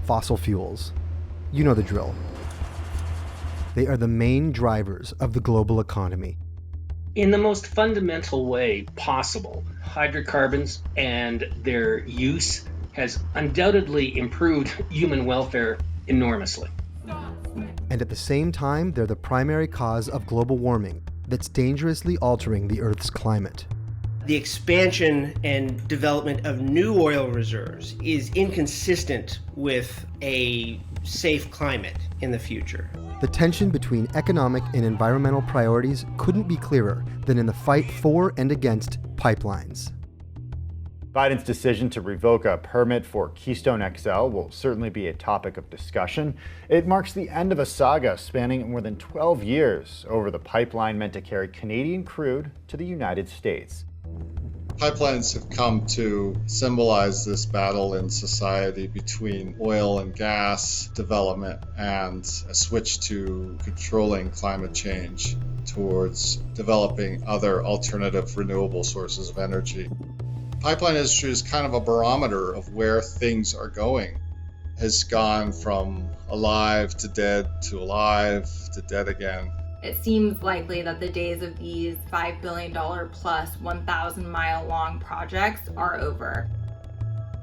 fossil fuels. You know the drill. They are the main drivers of the global economy. In the most fundamental way possible, hydrocarbons and their use has undoubtedly improved human welfare enormously. And at the same time, they're the primary cause of global warming that's dangerously altering the Earth's climate. The expansion and development of new oil reserves is inconsistent with a safe climate in the future. The tension between economic and environmental priorities couldn't be clearer than in the fight for and against pipelines. Biden's decision to revoke a permit for Keystone XL will certainly be a topic of discussion. It marks the end of a saga spanning more than 12 years over the pipeline meant to carry Canadian crude to the United States. Pipelines have come to symbolize this battle in society between oil and gas development and a switch to controlling climate change towards developing other alternative renewable sources of energy. Pipeline industry is kind of a barometer of where things are going. It's gone from alive to dead to alive to dead again. It seems likely that the days of these $5 billion plus 1,000-mile-long projects are over.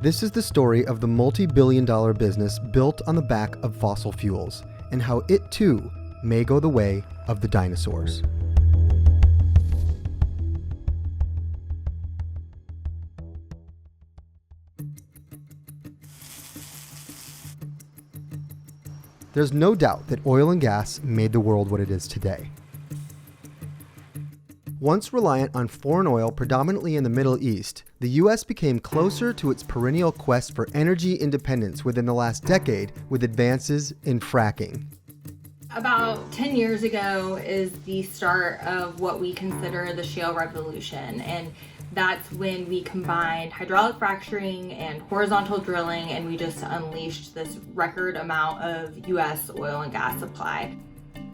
This is the story of the multi-billion-dollar business built on the back of fossil fuels, and how it too may go the way of the dinosaurs. There's no doubt that oil and gas made the world what it is today. Once reliant on foreign oil predominantly in the Middle East, the U.S. became closer to its perennial quest for energy independence within the last decade with advances in fracking. About 10 years ago is the start of what we consider the Shale Revolution, and that's when we combined hydraulic fracturing and horizontal drilling, and we just unleashed this record amount of U.S. oil and gas supply.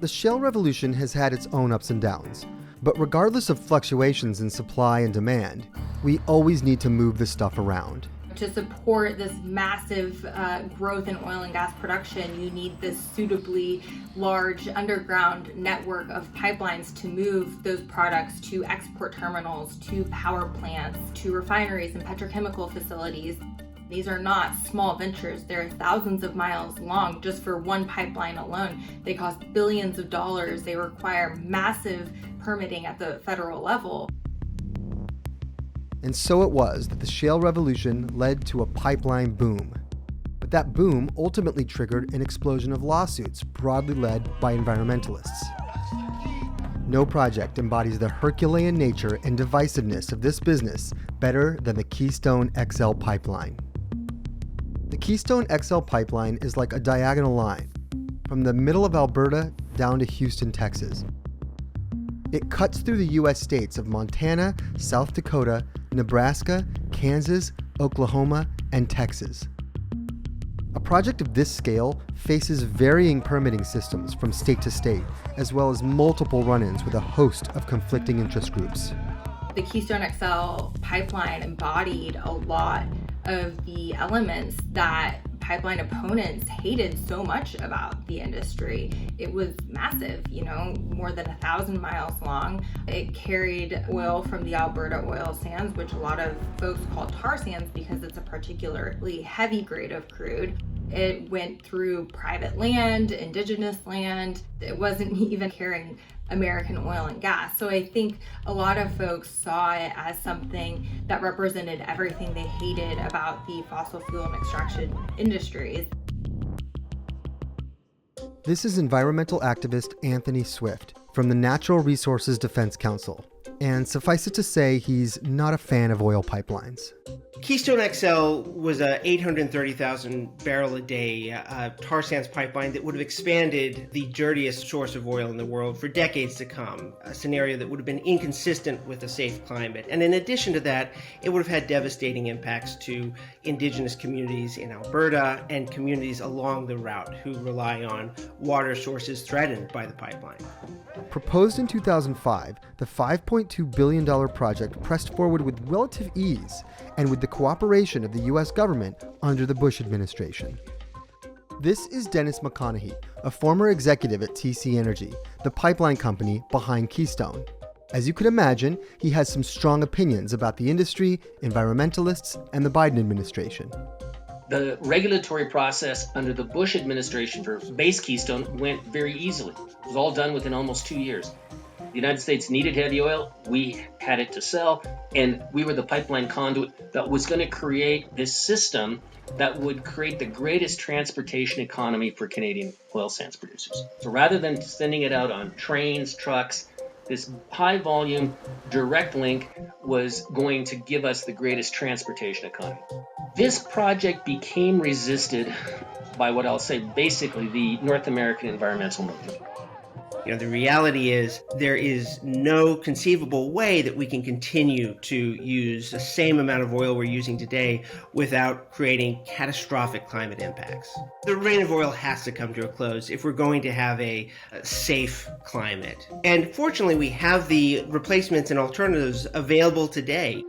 The Shale Revolution has had its own ups and downs, but regardless of fluctuations in supply and demand, we always need to move the stuff around. To support this massive growth in oil and gas production, you need this suitably large underground network of pipelines to move those products to export terminals, to power plants, to refineries and petrochemical facilities. These are not small ventures. They're thousands of miles long just for one pipeline alone. They cost billions of dollars. They require massive permitting at the federal level. And so it was that the Shale Revolution led to a pipeline boom. But that boom ultimately triggered an explosion of lawsuits broadly led by environmentalists. No project embodies the Herculean nature and divisiveness of this business better than the Keystone XL Pipeline. The Keystone XL Pipeline is like a diagonal line from the middle of Alberta down to Houston, Texas. It cuts through the U.S. states of Montana, South Dakota, Nebraska, Kansas, Oklahoma, and Texas. A project of this scale faces varying permitting systems from state to state, as well as multiple run-ins with a host of conflicting interest groups. The Keystone XL pipeline embodied a lot of the elements that pipeline opponents hated so much about the industry. It was massive, more than 1,000 miles long. It carried oil from the Alberta oil sands, which a lot of folks call tar sands because it's a particularly heavy grade of crude. It went through private land, indigenous land. It wasn't even carrying American oil and gas. So I think a lot of folks saw it as something that represented everything they hated about the fossil fuel and extraction industries. This is environmental activist Anthony Swift from the Natural Resources Defense Council. And suffice it to say, he's not a fan of oil pipelines. Keystone XL was a 830,000 barrel a day tar sands pipeline that would have expanded the dirtiest source of oil in the world for decades to come, a scenario that would have been inconsistent with a safe climate. And in addition to that, it would have had devastating impacts to indigenous communities in Alberta and communities along the route who rely on water sources threatened by the pipeline. Proposed in 2005, the $5.2 billion project pressed forward with relative ease and with the cooperation of the U.S. government under the Bush administration. This is Dennis Mcconaughey, a former executive at TC Energy, the pipeline company behind Keystone. As you could imagine, he has some strong opinions about the industry, environmentalists, and the Biden administration. The regulatory process under the Bush administration for base Keystone went very easily. It was all done within almost 2 years. The United States needed heavy oil, we had it to sell, and we were the pipeline conduit that was going to create this system that would create the greatest transportation economy for Canadian oil sands producers. So rather than sending it out on trains, trucks, this high volume direct link was going to give us the greatest transportation economy. This project became resisted by what I'll say basically the North American environmental movement. The reality is there is no conceivable way that we can continue to use the same amount of oil we're using today without creating catastrophic climate impacts. The reign of oil has to come to a close if we're going to have a safe climate. And fortunately, we have the replacements and alternatives available today.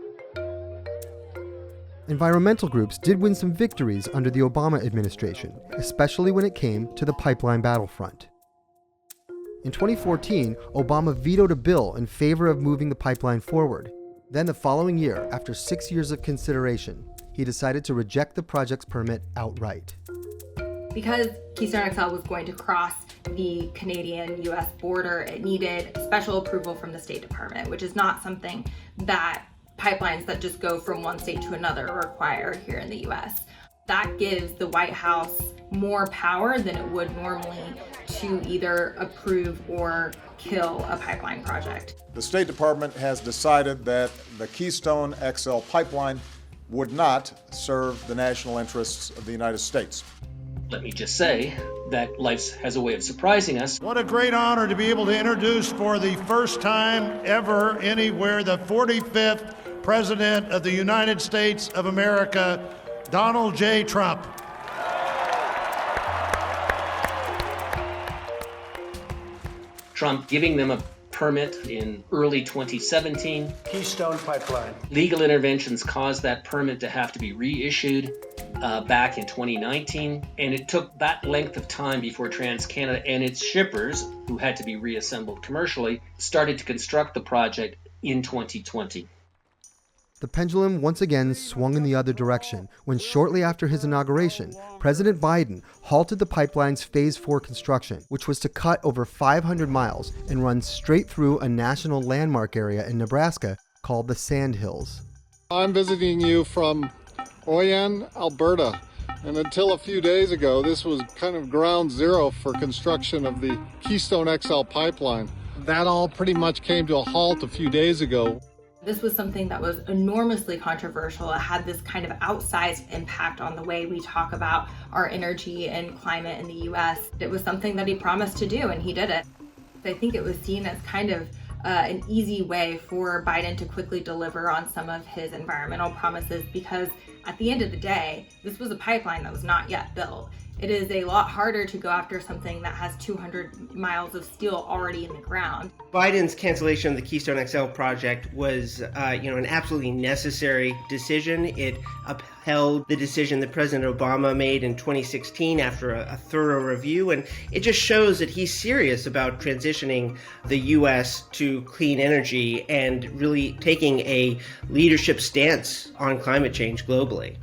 Environmental groups did win some victories under the Obama administration, especially when it came to the pipeline battlefront. In 2014, Obama vetoed a bill in favor of moving the pipeline forward. Then the following year, after 6 years of consideration, he decided to reject the project's permit outright. Because Keystone XL was going to cross the Canadian-US border, it needed special approval from the State Department, which is not something that pipelines that just go from one state to another require here in the US. That gives the White House more power than it would normally to either approve or kill a pipeline project. The State Department has decided that the Keystone XL Pipeline would not serve the national interests of the United States. Let me just say that life has a way of surprising us. What a great honor to be able to introduce for the first time ever anywhere the 45th President of the United States of America, Donald J. Trump. Trump giving them a permit in early 2017. Keystone Pipeline. Legal interventions caused that permit to have to be reissued back in 2019. And it took that length of time before TransCanada and its shippers, who had to be reassembled commercially, started to construct the project in 2020. The pendulum once again swung in the other direction when shortly after his inauguration, President Biden halted the pipeline's Phase 4 construction, which was to cut over 500 miles and run straight through a national landmark area in Nebraska called the Sandhills. I'm visiting you from Wane, Alberta, and until a few days ago, this was kind of ground zero for construction of the Keystone XL Pipeline. That all pretty much came to a halt a few days ago. This was something that was enormously controversial. It had this kind of outsized impact on the way we talk about our energy and climate in the US. It was something that he promised to do, and he did it. I think it was seen as kind of an easy way for Biden to quickly deliver on some of his environmental promises, because at the end of the day, this was a pipeline that was not yet built. It is a lot harder to go after something that has 200 miles of steel already in the ground. Biden's cancellation of the Keystone XL project was, an absolutely necessary decision. It upheld the decision that President Obama made in 2016 after a thorough review, and it just shows that he's serious about transitioning the U.S. to clean energy and really taking a leadership stance on climate change globally.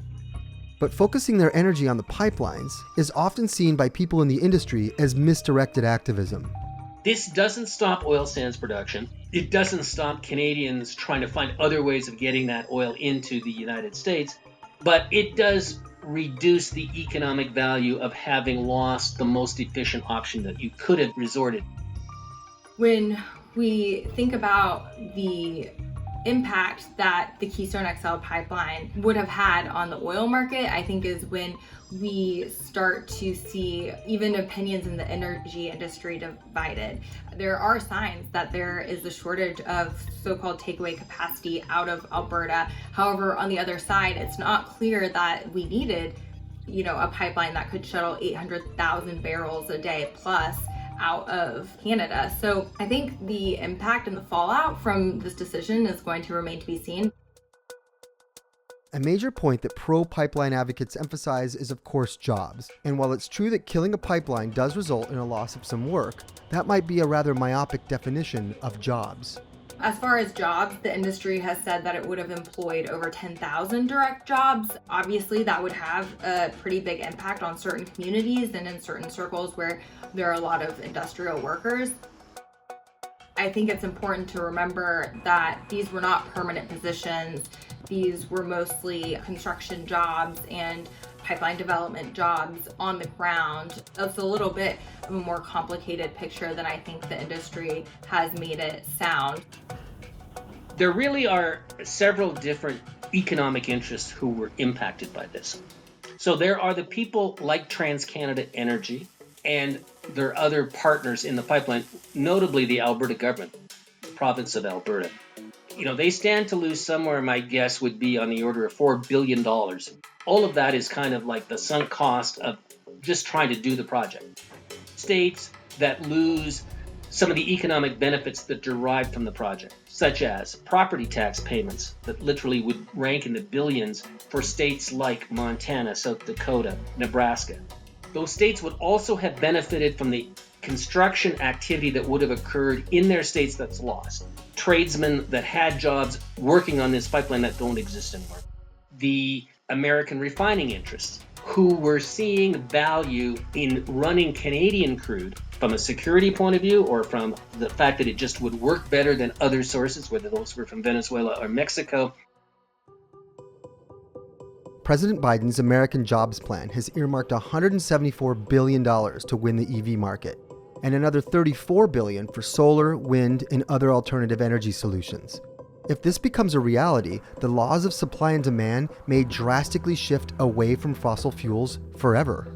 But focusing their energy on the pipelines is often seen by people in the industry as misdirected activism. This doesn't stop oil sands production. It doesn't stop Canadians trying to find other ways of getting that oil into the United States, but it does reduce the economic value of having lost the most efficient option that you could have resorted. When we think about the impact that the Keystone XL pipeline would have had on the oil market, I think is when we start to see even opinions in the energy industry divided. There are signs that there is a shortage of so-called takeaway capacity out of Alberta. However, on the other side, it's not clear that we needed, a pipeline that could shuttle 800,000 barrels a day plus out of Canada. So I think the impact and the fallout from this decision is going to remain to be seen. A major point that pro-pipeline advocates emphasize is, of course, jobs. And while it's true that killing a pipeline does result in a loss of some work, that might be a rather myopic definition of jobs. As far as jobs, the industry has said that it would have employed over 10,000 direct jobs. Obviously, that would have a pretty big impact on certain communities and in certain circles where there are a lot of industrial workers. I think it's important to remember that these were not permanent positions. These were mostly construction jobs and pipeline development jobs on the ground. It's a little bit of a more complicated picture than I think the industry has made it sound. There really are several different economic interests who were impacted by this. So there are the people like TransCanada Energy and their other partners in the pipeline, notably the Alberta government, the province of Alberta. They stand to lose somewhere, my guess would be on the order of $4 billion. All of that is kind of like the sunk cost of just trying to do the project. States that lose some of the economic benefits that derive from the project, such as property tax payments that literally would rank in the billions for states like Montana, South Dakota, Nebraska. Those states would also have benefited from the construction activity that would have occurred in their states that's lost. Tradesmen that had jobs working on this pipeline that don't exist anymore. The American refining interests, who were seeing value in running Canadian crude from a security point of view or from the fact that it just would work better than other sources, whether those were from Venezuela or Mexico. President Biden's American Jobs Plan has earmarked $174 billion to win the EV market, and another $34 billion for solar, wind, and other alternative energy solutions. If this becomes a reality, the laws of supply and demand may drastically shift away from fossil fuels forever.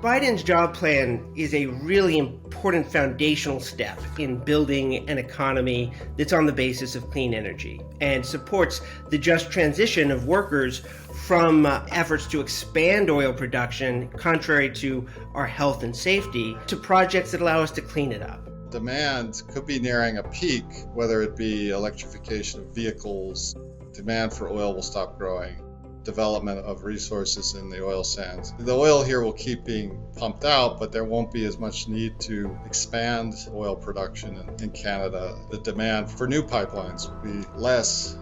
Biden's job plan is a really important foundational step in building an economy that's on the basis of clean energy and supports the just transition of workers from efforts to expand oil production, contrary to our health and safety, to projects that allow us to clean it up. Demand could be nearing a peak, whether it be electrification of vehicles, demand for oil will stop growing, development of resources in the oil sands. The oil here will keep being pumped out, but there won't be as much need to expand oil production in Canada. The demand for new pipelines will be less.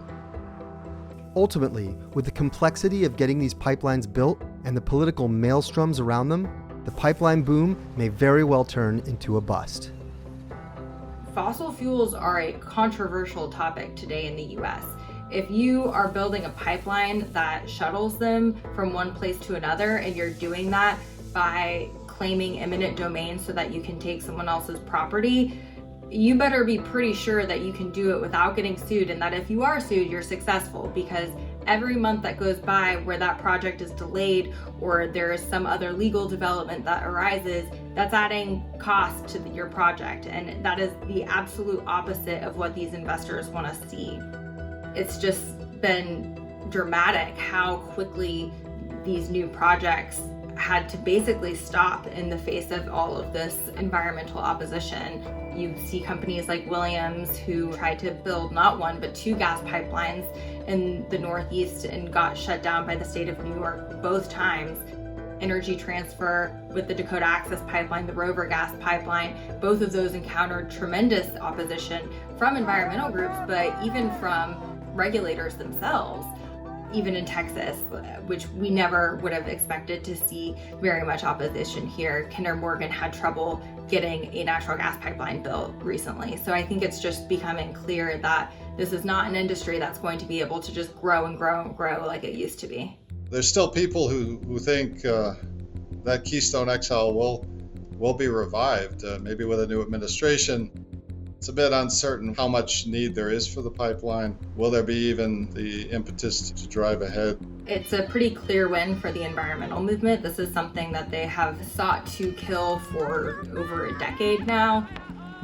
Ultimately, with the complexity of getting these pipelines built and the political maelstroms around them, the pipeline boom may very well turn into a bust. Fossil fuels are a controversial topic today in the U.S. If you are building a pipeline that shuttles them from one place to another, and you're doing that by claiming eminent domain so that you can take someone else's property, you better be pretty sure that you can do it without getting sued, and that if you are sued, you're successful, because every month that goes by where that project is delayed or there is some other legal development that arises, that's adding cost to your project, and that is the absolute opposite of what these investors want to see. It's just been dramatic how quickly these new projects had to basically stop in the face of all of this environmental opposition. You see companies like Williams who tried to build not one but two gas pipelines in the Northeast and got shut down by the state of New York both times. Energy Transfer with the Dakota Access Pipeline, the Rover Gas Pipeline, both of those encountered tremendous opposition from environmental groups, but even from regulators themselves. Even in Texas, which we never would have expected to see very much opposition here. Kinder Morgan had trouble getting a natural gas pipeline built recently. So I think it's just becoming clear that this is not an industry that's going to be able to just grow and grow and grow like it used to be. There's still people who think that Keystone XL will be revived, maybe with a new administration. It's a bit uncertain how much need there is for the pipeline. Will there be even the impetus to drive ahead? It's a pretty clear win for the environmental movement. This is something that they have sought to kill for over a decade now.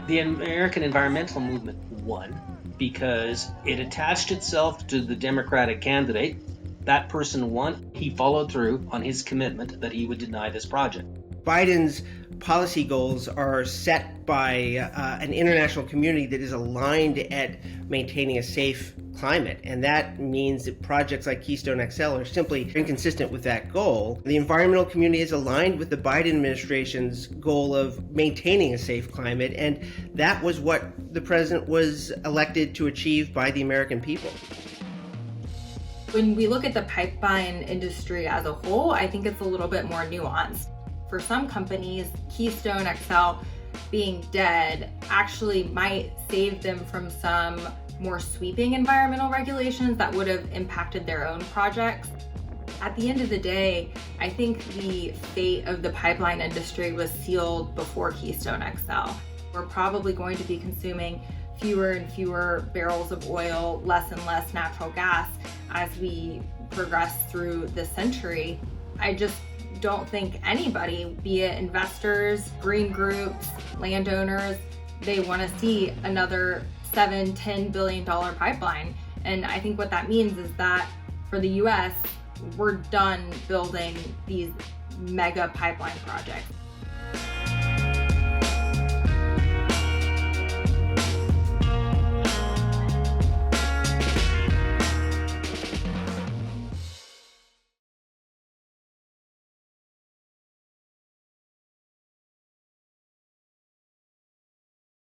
The American environmental movement won because it attached itself to the Democratic candidate. That person won. He followed through on his commitment that he would deny this project. Biden's policy goals are set by an international community that is aligned at maintaining a safe climate. And that means that projects like Keystone XL are simply inconsistent with that goal. The environmental community is aligned with the Biden administration's goal of maintaining a safe climate, and that was what the president was elected to achieve by the American people. When we look at the pipeline industry as a whole, I think it's a little bit more nuanced. For some companies, Keystone XL being dead actually might save them from some more sweeping environmental regulations that would have impacted their own projects. At the end of the day, I think the fate of the pipeline industry was sealed before Keystone XL. We're probably going to be consuming fewer and fewer barrels of oil, less and less natural gas as we progress through the century. I just don't think anybody, be it investors, green groups, landowners, they want to see another $7-10 billion pipeline. And I think what that means is that for the US, we're done building these mega pipeline projects.